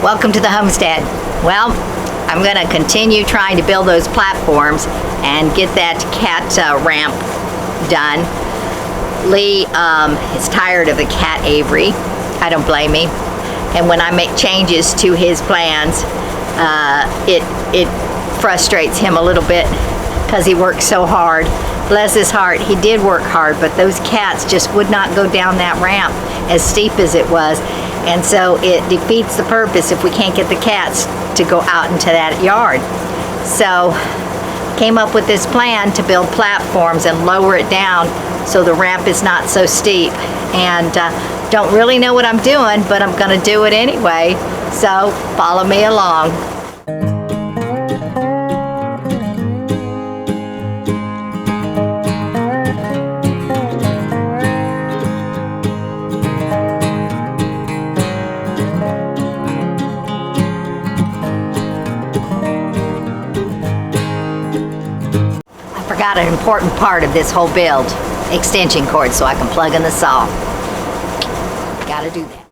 Welcome to the homestead. Well, I'm going to continue trying to build those platforms and get that cat ramp done. Lee is tired of the cat Avery. I don't blame him. And when I make changes to his plans, it frustrates him a little bit because he works so hard. Bless his heart, he did work hard, but those cats just would not go down that ramp as steep as it was. And so it defeats the purpose if we can't get the cats to go out into that yard. So came up with this plan to build platforms and lower it down so the ramp is not so steep. And don't really know what I'm doing, but I'm gonna do it anyway. So follow me along. Forgot an important part of this whole build, extension cords, so I can plug in the saw. Gotta do that.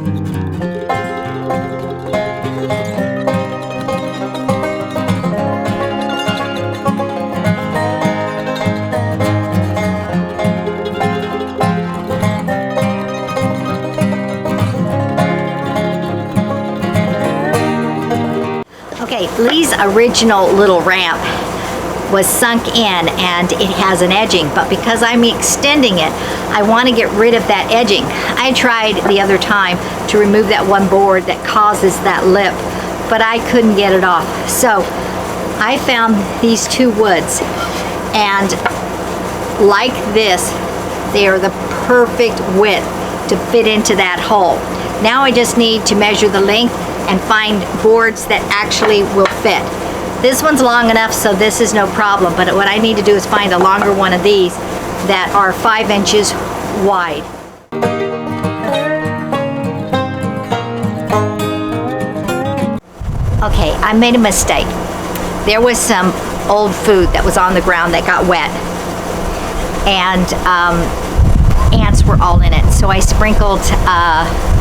Okay, Lee's original little ramp was sunk in and it has an edging, but because I'm extending it, I want to get rid of that edging. I tried the other time to remove that one board that causes that lip, but I couldn't get it off. So I found these two woods, and like this, they are the perfect width to fit into that hole. Now I just need to measure the length and find boards that actually will fit. This one's long enough, so this is no problem, but what I need to do is find a longer one of these that are 5 inches wide. Okay, I made a mistake. There was some old food that was on the ground that got wet, and ants were all in it, so I sprinkled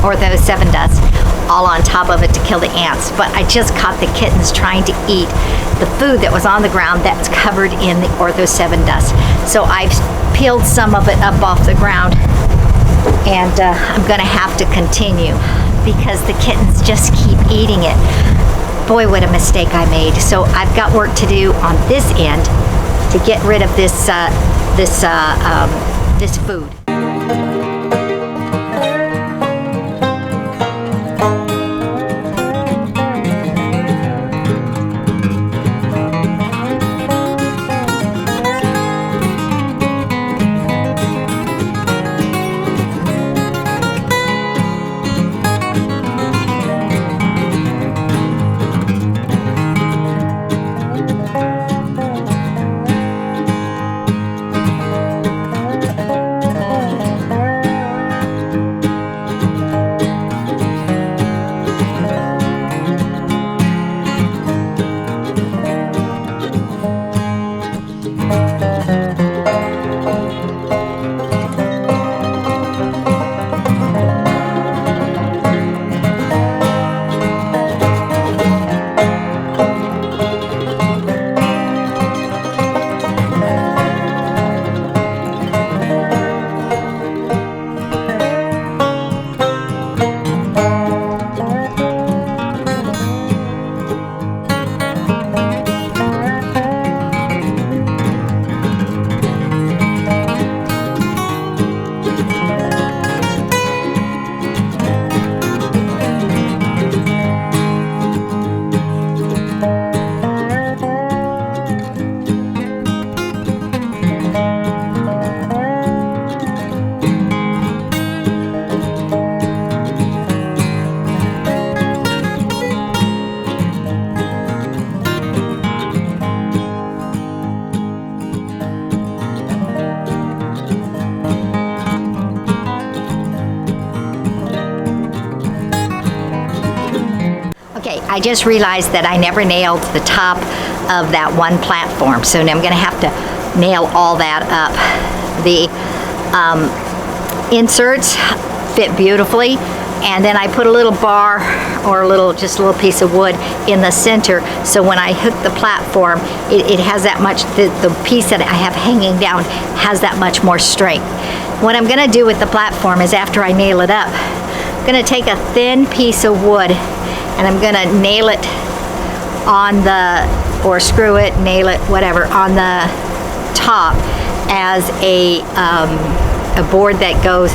Ortho 7 dust all on top of it to kill the ants, but I just caught the kittens trying to eat the food that was on the ground that's covered in the Ortho 7 dust. So I've peeled some of it up off the ground, and I'm gonna have to continue because the kittens just keep eating it. Boy, what a mistake I made. So I've got work to do on this end to get rid of this food. I just realized that I never nailed the top of that one platform, so now I'm going to have to nail all that up. The inserts fit beautifully, and then I put a little bar or just a little piece of wood in the center, so when I hook the platform, it has that much, the piece that I have hanging down has that much more strength. What I'm gonna do with the platform is, after I nail it up, I'm gonna take a thin piece of wood and I'm gonna nail it on or screw it, nail it, whatever, on the top as a board that goes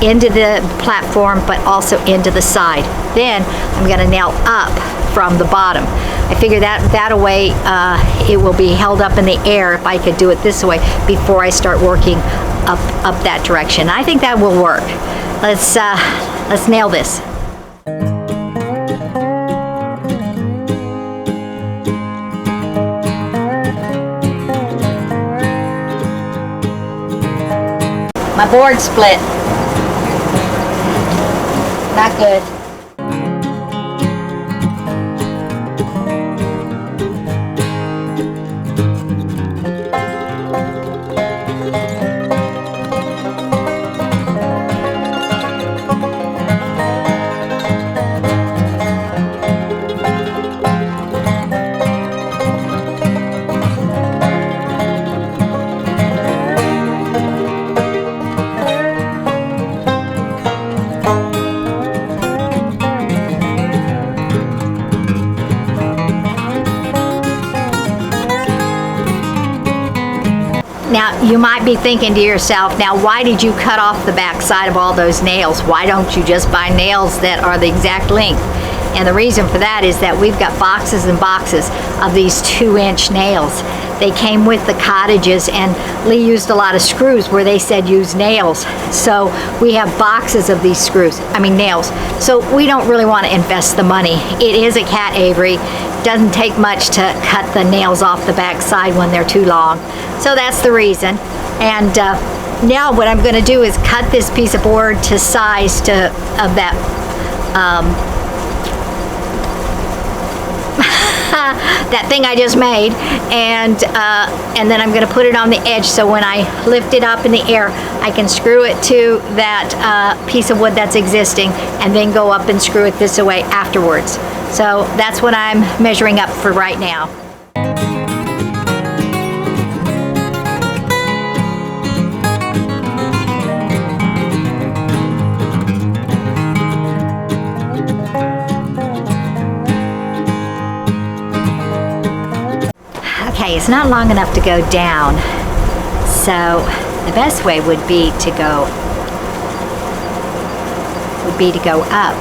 into the platform but also into the side. Then I'm going to nail up from the bottom. I figure that way it will be held up in the air if I could do it this way before I start working up that direction. I think that will work. Let's nail this. My board split. Not good. Now, you might be thinking to yourself, now why did you cut off the back side of all those nails? Why don't you just buy nails that are the exact length? And the reason for that is that we've got boxes and boxes of these 2-inch nails. They came with the cottages, and Lee used a lot of screws where they said use nails. So we have boxes of these nails. So we don't really want to invest the money. It is a cat aviary. Doesn't take much to cut the nails off the back side when they're too long. So that's the reason. And now what I'm going to do is cut this piece of board to size of that that thing I just made, and then I'm going to put it on the edge, so when I lift it up in the air, I can screw it to that piece of wood that's existing, and then go up and screw it this way afterwards. So that's what I'm measuring up for right now. Okay, it's not long enough to go down, so the best way would be to go up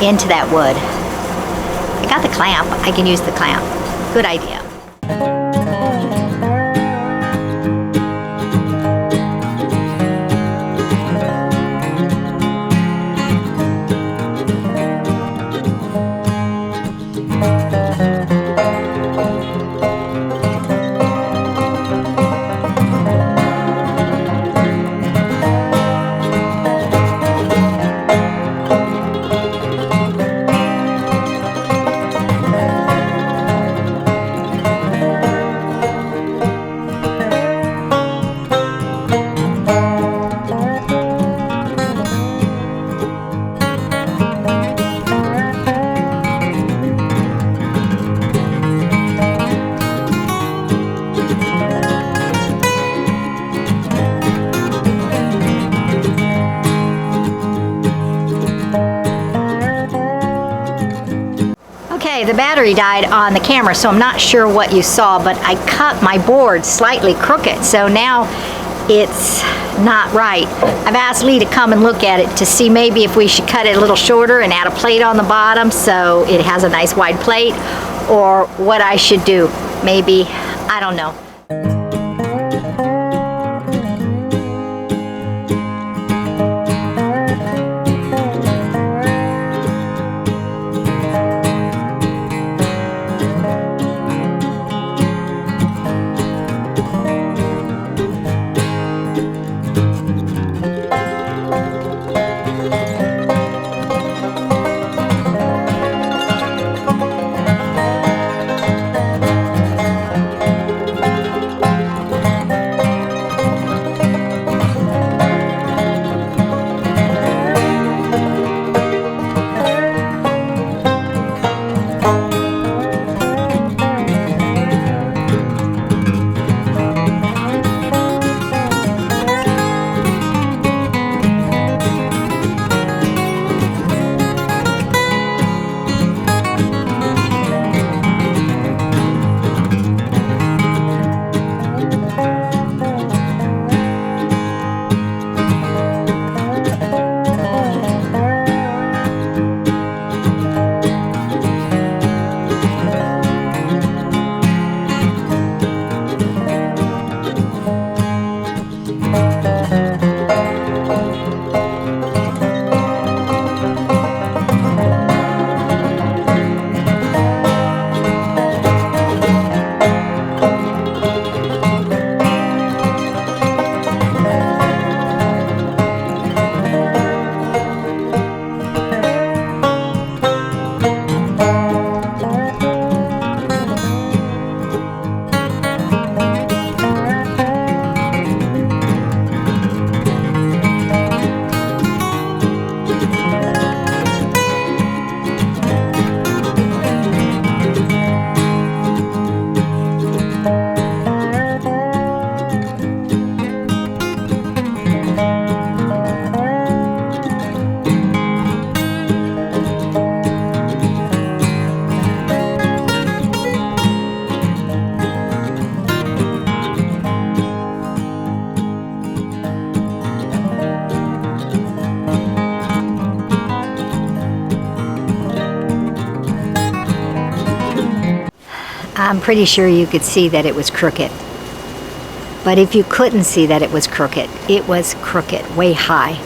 into that wood. I got the clamp. I can use the clamp. Good idea. The battery died on the camera, so I'm not sure what you saw, but I cut my board slightly crooked, so now it's not right. I've asked Lee to come and look at it to see maybe if we should cut it a little shorter and add a plate on the bottom so it has a nice wide plate, or what I should do. Maybe, I don't know. I'm pretty sure you could see that it was crooked. But if you couldn't see that it was crooked way high.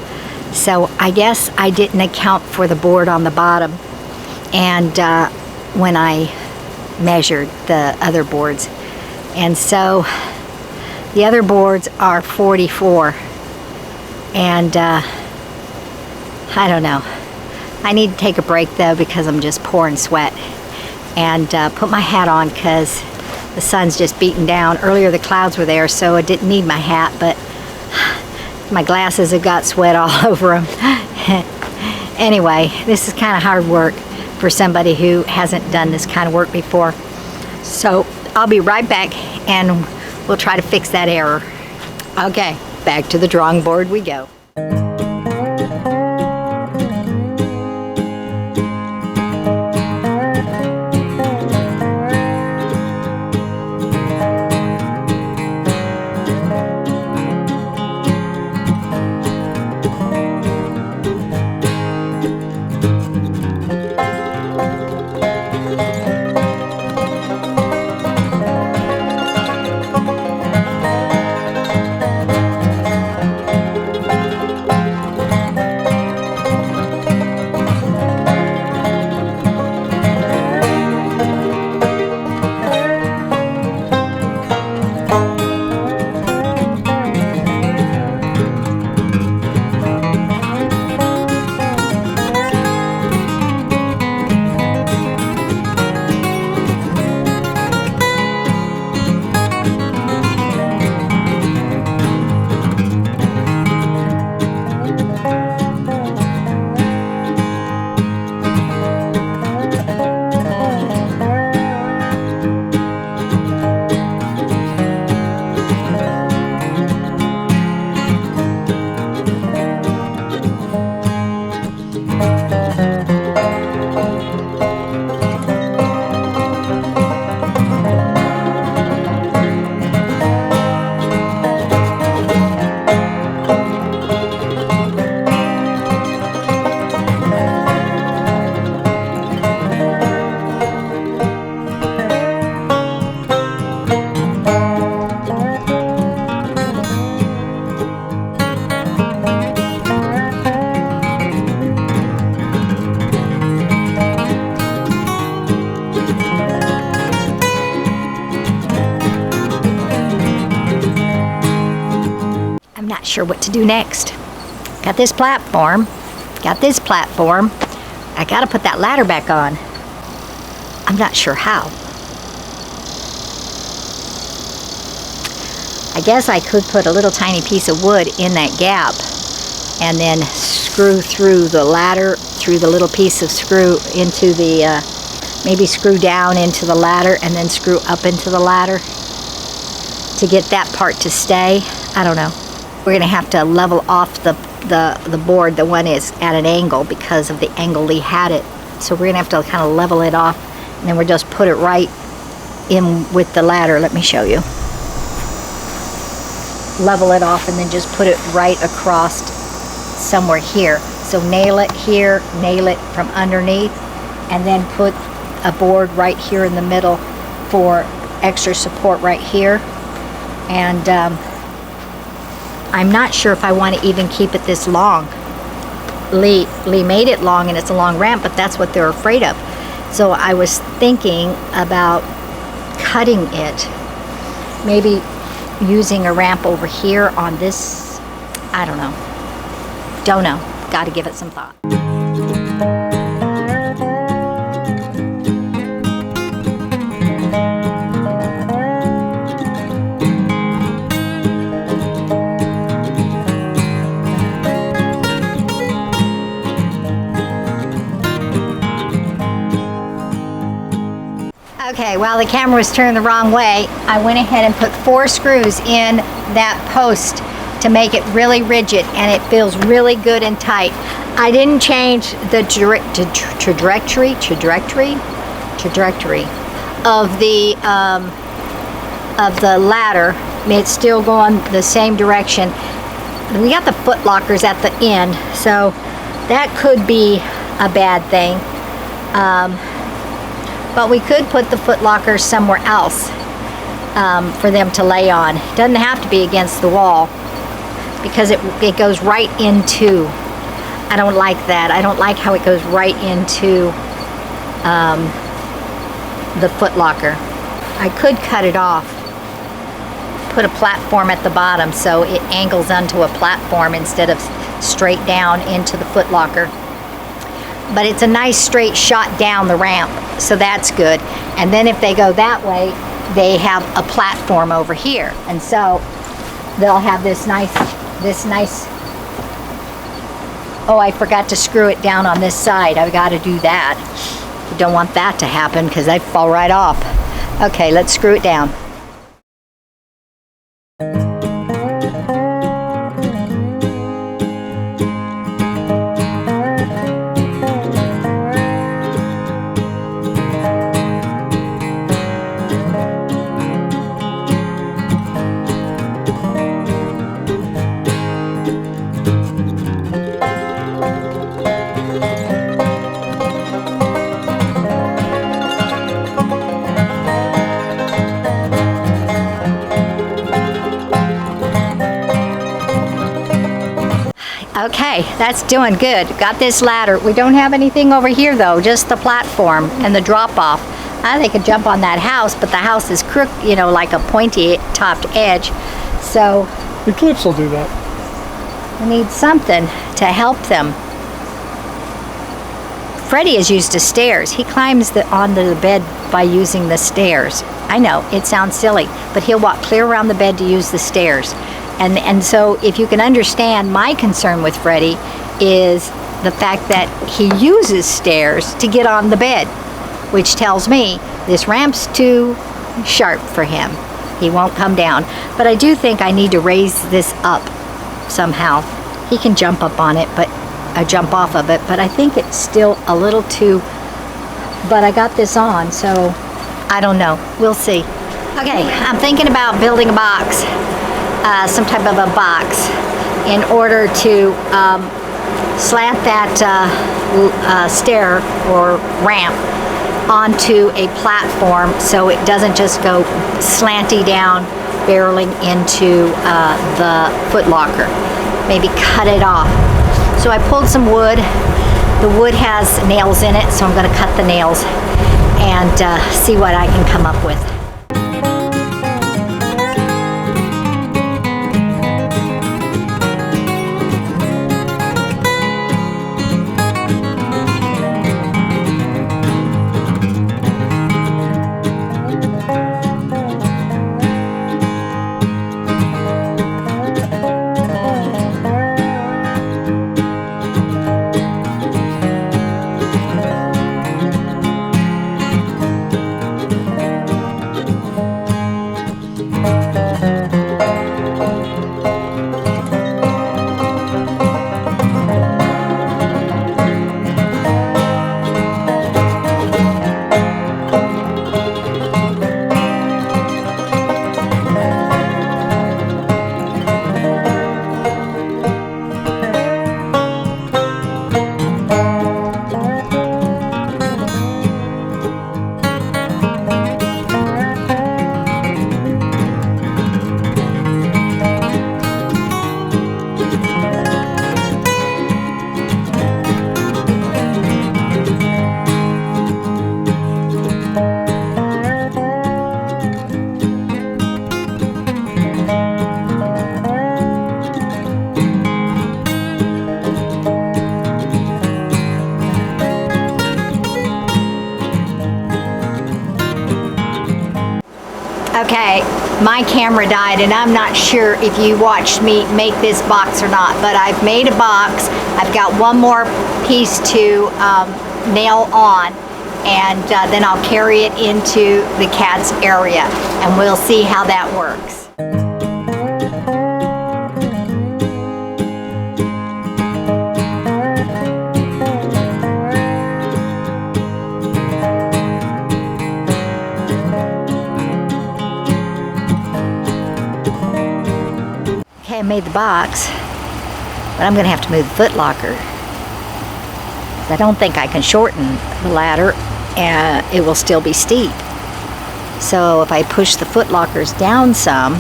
So I guess I didn't account for the board on the bottom, and when I measured the other boards. And so the other boards are 44, and I don't know. I need to take a break though, because I'm just pouring sweat, and put my hat on because the sun's just beating down. Earlier the clouds were there, so I didn't need my hat, but my glasses have got sweat all over them. Anyway, this is kind of hard work for somebody who hasn't done this kind of work before. So I'll be right back and we'll try to fix that error. Okay, back to the drawing board we go. Not sure what to do next. Got this platform. I gotta put that ladder back on. I'm not sure how. I guess I could put a little tiny piece of wood in that gap and then screw through the ladder, through the little piece of screw into the, maybe screw down into the ladder and then screw up into the ladder to get that part to stay. I don't know. We're gonna have to level off the board. The one is at an angle because of the angle Lee had it. So we're gonna have to kind of level it off, and then we'll just put it right in with the ladder. Let me show you. Level it off and then just put it right across somewhere here. So nail it here, nail it from underneath, and then put a board right here in the middle for extra support right here. And I'm not sure if I want to even keep it this long. Lee made it long and it's a long ramp, but that's what they're afraid of. So I was thinking about cutting it, maybe using a ramp over here on this. I don't know. Got to give it some thought. Okay, while the camera was turned the wrong way, I went ahead and put 4 screws in that post to make it really rigid, and it feels really good and tight. I didn't change the trajectory of the ladder. It's still going the same direction. We got the foot lockers at the end, so that could be a bad thing. But we could put the foot locker somewhere else for them to lay on. It doesn't have to be against the wall because it goes right into, I don't like that. I don't like how it goes right into the foot locker. I could cut it off, put a platform at the bottom so it angles onto a platform instead of straight down into the foot locker. But it's a nice straight shot down the ramp, so that's good. And then if they go that way, they have a platform over here. And so they'll have this nice, oh, I forgot to screw it down on this side. I've got to do that. You don't want that to happen because they fall right off. Okay, let's screw it down. Okay, that's doing good. Got this ladder. We don't have anything over here though, just the platform and the drop off. They could jump on that house, but the house is like a pointy topped edge. So the clips will do that. we need something to help them. Freddie is used to stairs. He climbs onto the bed by using the stairs. I know, it sounds silly, but he'll walk clear around the bed to use the stairs. And so if you can understand, my concern with Freddie is the fact that he uses stairs to get on the bed, which tells me this ramp's too sharp for him. He won't come down. But I do think I need to raise this up somehow. He can jump up on it, but jump off of it, but I think it's still a little too, but I got this on, so I don't know. We'll see. Okay, I'm thinking about building a box. Some type of a box in order to slant that stair or ramp onto a platform so it doesn't just go slanty down, barreling into the foot locker. Maybe cut it off. So I pulled some wood. The wood has nails in it, so I'm going to cut the nails and see what I can come up with. Okay, my camera died and I'm not sure if you watched me make this box or not, but I've made a box. I've got one more piece to nail on, and then I'll carry it into the cat's area and we'll see how that works. I made the box, but I'm gonna have to move the foot locker. I don't think I can shorten the ladder it will still be steep. So if I push the footlockers down some,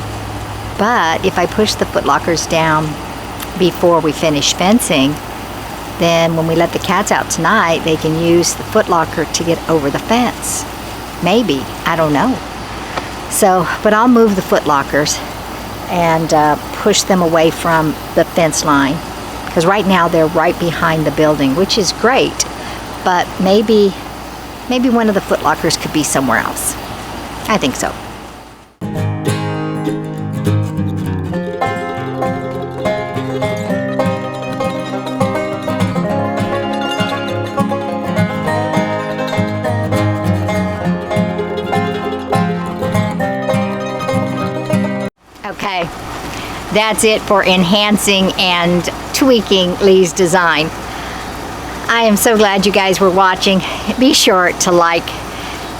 but if I push the footlockers down before we finish fencing, then when we let the cats out tonight, they can use the footlocker to get over the fence. Maybe, I don't know. So, but I'll move the footlockers and push them away from the fence line, because right now they're right behind the building, which is great, but maybe one of the footlockers could be somewhere else. I think so. Okay, that's it for enhancing and tweaking Lee's design. I am so glad you guys were watching. Be sure to like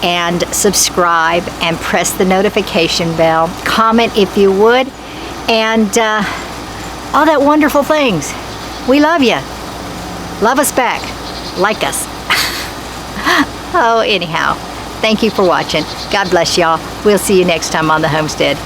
and subscribe and press the notification bell. Comment if you would, and all that wonderful things. We love you. Love us back. Like us. Oh, anyhow, thank you for watching. God bless y'all. We'll see you next time on the Homestead.